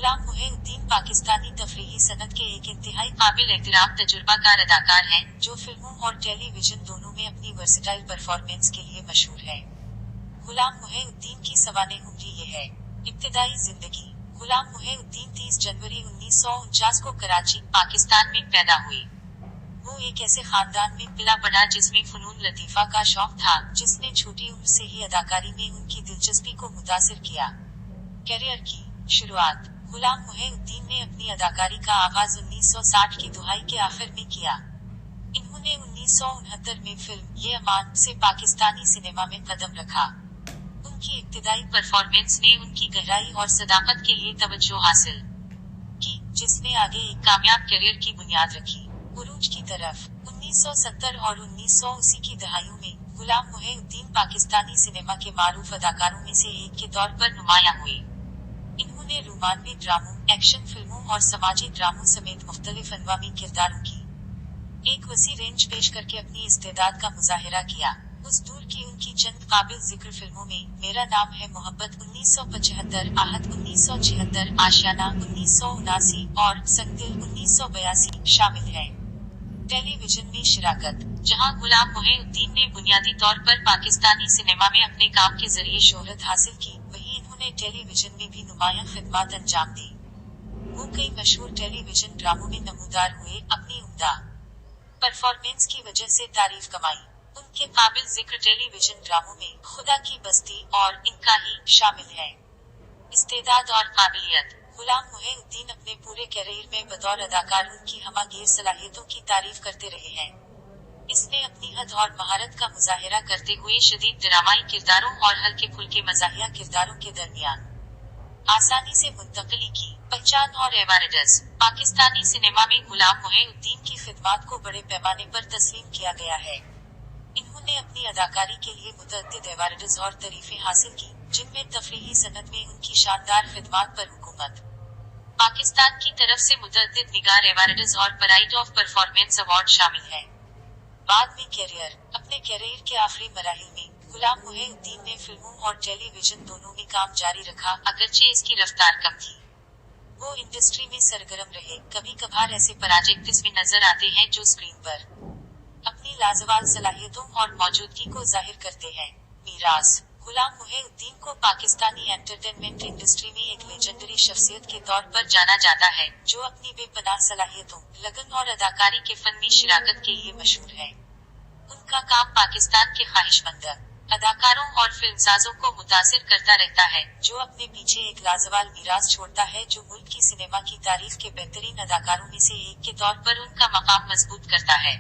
गुलाम मुहिउद्दीन पाकिस्तानी तफरीही सनत के एक इंतहाई काबिल एहतराम तजुर्बाकार अदाकार हैं, जो फिल्मों और टेलीविजन दोनों में अपनी वर्सेटाइल परफॉर्मेंस के लिए मशहूर है। गुलाम मुहिउद्दीन की सवानेह उम्री ये है। इब्तिदाई जिंदगी। गुलाम मुहिउद्दीन 30 जनवरी 1949 को कराची, पाकिस्तान में पैदा हुए। वो एक ऐसे खानदान में पला बढ़ा जिसमें फनून लतीफा का शौक था, जिसने छोटी उम्र से ही अदाकारी में उनकी दिलचस्पी को मुतासिर किया। करियर की शुरुआत। गुलाम मुहिउद्दीन ने अपनी अदाकारी का आगाज 1960 की दुहाई के आखिर में किया। इन्होंने 1969 में फिल्म ये अमान से पाकिस्तानी सिनेमा में कदम रखा। उनकी इब्तिदाई परफॉर्मेंस ने उनकी गहराई और सदाकत के लिए तवज्जो हासिल की, जिसने आगे एक कामयाब करियर की बुनियाद रखी। उरूज की तरफ। 1970 और 1980 की दहाइयों में गुलाम मुहिउद्दीन पाकिस्तानी सिनेमा के मारूफ अदाकारों में से एक के तौर पर नुमाया हुए। इन्होंने रोमांवी ड्रामों, एक्शन फिल्मों और समाजी ड्रामों समेत मुख्तलिफ अनवा में किरदारों की एक वसी रेंज पेश करके अपनी इस्तेदाद का मुजाहिरा किया। उस दूर की उनकी चंद काबिल जिक्र फिल्मों में मेरा नाम है मोहब्बत 1975, आहत 1976, आशियाना 1979 और संगदिल 1982 शामिल है। टेलीविजन में शिराकत। जहां गुलाम मुहिउद्दीन ने बुनियादी तौर पर पाकिस्तानी सिनेमा में अपने काम के जरिए शोहरत हासिल की, वहीं इन्होंने टेलीविजन में भी नुमायां खिदमात अंजाम दी। वो कई मशहूर टेलीविजन ड्रामों में नमूदार हुए, अपनी उम्दा परफॉर्मेंस की वजह से तारीफ कमाई। उनके काबिल जिक्र टेलीविजन ड्रामों में खुदा की बस्ती और इनका ही शामिल है। इस्तेदाद और काबिलियत। गुलाम मुहिउद्दीन अपने पूरे कैरियर में बतौर अदाकार उनकी हमागीर सलाहियतों की तारीफ करते रहे हैं। इसने अपनी हद और महारत का मुजाहिरा करते हुए शदीद ड्रामाई किरदारों और हल्के फुल्के मज़ाहिया किरदारों के दरमियान आसानी से मुंतकिली की पहचान और एवार्ड्स। पाकिस्तानी सिनेमा में गुलाम मुहिउद्दीन की खिदमात को बड़े पैमाने पर तस्लीम किया गया है। इन्होंने अपनी अदाकारी के लिए मुतअद्दिद एवार्ड्स और तरीफें हासिल की, जिनमें तफरीही सनत में उनकी शानदार खिदमात पर हुकूमत पाकिस्तान की तरफ से मुतअद्दिद निगार एवार्ड्स और प्राइड ऑफ परफॉर्मेंस अवार्ड शामिल है। बाद में कैरियर। अपने कैरियर के आखिरी मराहिल में गुलाम मुहिउद्दीन ने फिल्मों और टेलीविजन दोनों में काम जारी रखा, अगरचे इसकी रफ्तार कम थी। वो इंडस्ट्री में सरगर्म रहे। कभी कभार ऐसे प्रोजेक्ट इसमें नजर आते हैं जो स्क्रीन पर अपनी लाजवाब सलाहियतों और मौजूदगी को जाहिर करते हैं। मीरास। गुलाम मुहिउद्दीन को पाकिस्तानी एंटरटेनमेंट इंडस्ट्री में एक लेजेंडरी शख्सियत के तौर पर जाना जाता है, जो अपनी बेपनाह सलाहियतों, लगन और अदाकारी के फन में शिराकत के लिए मशहूर है। उनका काम पाकिस्तान के ख्वाहिशमंद अदाकारों और फिल्मसाजों को मुतासिर करता रहता है, जो अपने पीछे एक लाजवाब मीरास छोड़ता है जो मुल्क की सिनेमा की तारीख के बेहतरीन अदाकारों में से एक के तौर पर उनका मकाम मजबूत करता है।